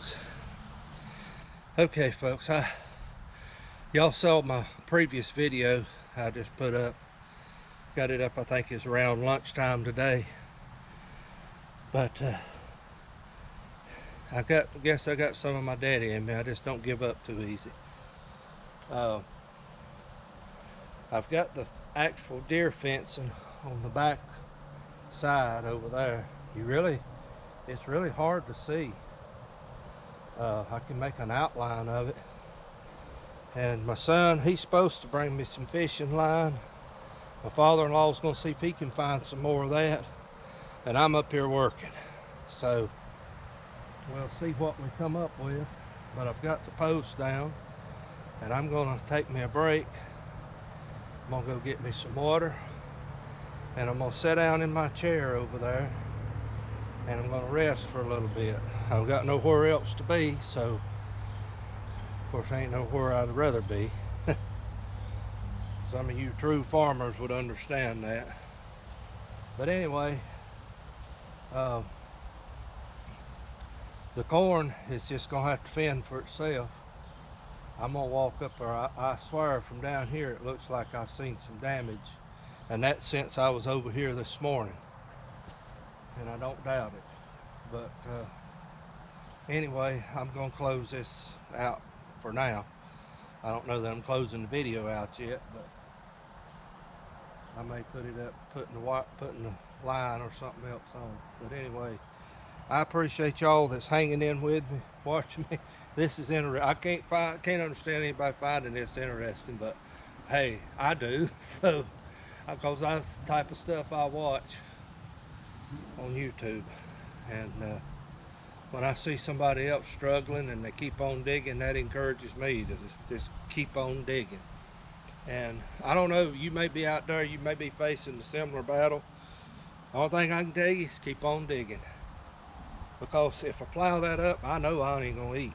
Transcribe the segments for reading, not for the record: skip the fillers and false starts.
folks. Okay, folks, y'all saw my previous video I just put up. Got it up, I think it's around lunchtime today. But I guess I got some of my daddy in me. I just don't give up too easy. I've got the actual deer fencing on the back side over there. It's really hard to see. I can make an outline of it. And my son, he's supposed to bring me some fishing line. My father-in-law's gonna see if he can find some more of that. And I'm up here working. So we'll see what we come up with. But I've got the post down and I'm gonna take me a break. I'm gonna go get me some water and I'm gonna sit down in my chair over there and I'm gonna rest for a little bit. I've got nowhere else to be, so of course ain't nowhere I'd rather be. Some of you true farmers would understand that. But anyway, the corn is just gonna have to fend for itself. I'm gonna walk up there. I swear from down here it looks like I've seen some damage, and that's since I was over here this morning, and I don't doubt it. But anyway, I'm gonna close this out for now. I don't know that I'm closing the video out yet, but I may put it up, putting the line or something else on. But anyway, I appreciate y'all that's hanging in with me, watching me. This is interesting. I can't understand anybody finding this interesting, but hey, I do. So, because that's the type of stuff I watch on YouTube, and when I see somebody else struggling and they keep on digging, that encourages me to just keep on digging. And I don't know, you may be out there, you may be facing a similar battle. The only thing I can tell you is keep on digging. Because if I plow that up, I know I ain't gonna eat.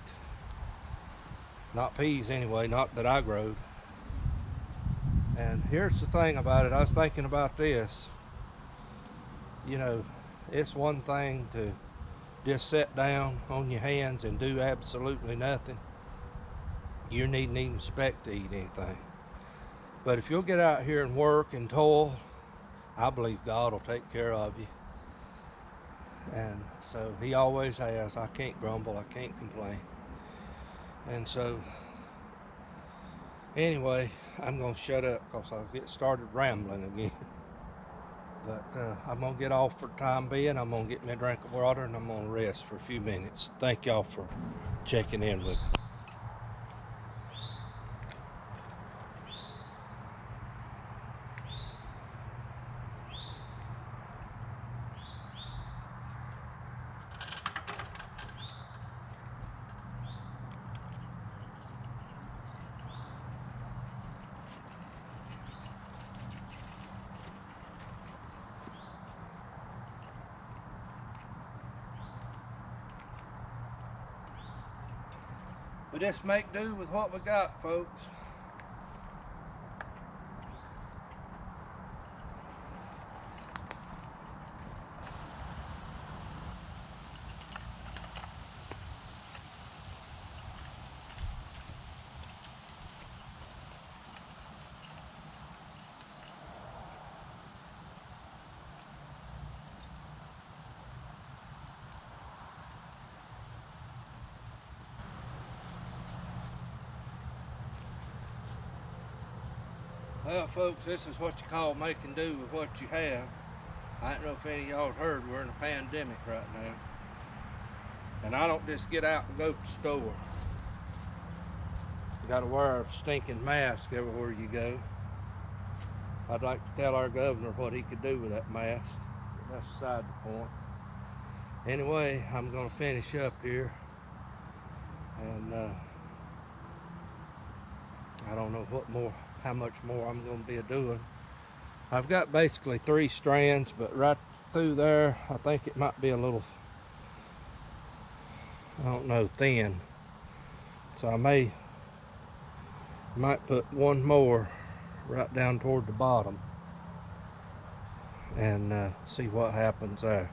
Not peas anyway, not that I growed. And here's the thing about it, I was thinking about this. You know, it's one thing to just sit down on your hands and do absolutely nothing. You needn't even expect to eat anything. But if you'll get out here and work and toil, I believe God will take care of you. And so he always has. I can't grumble, I can't complain. And so anyway, I'm gonna shut up because I'll get started rambling again. But I'm gonna get off for the time being. I'm gonna get me a drink of water and I'm gonna rest for a few minutes. Thank y'all for checking in with me. We just make do with what we got, folks. Well, folks, this is what you call making do with what you have. I don't know if any of y'all heard, we're in a pandemic right now. And I don't just get out and go to the store. You gotta wear a stinking mask everywhere you go. I'd like to tell our governor what he could do with that mask. But that's beside the point. Anyway, I'm gonna finish up here. And I don't know how much more I'm going to be doing. I've got basically 3 strands, but right through there, I think it might be a little, I don't know, thin. So I might put one more right down toward the bottom and see what happens there.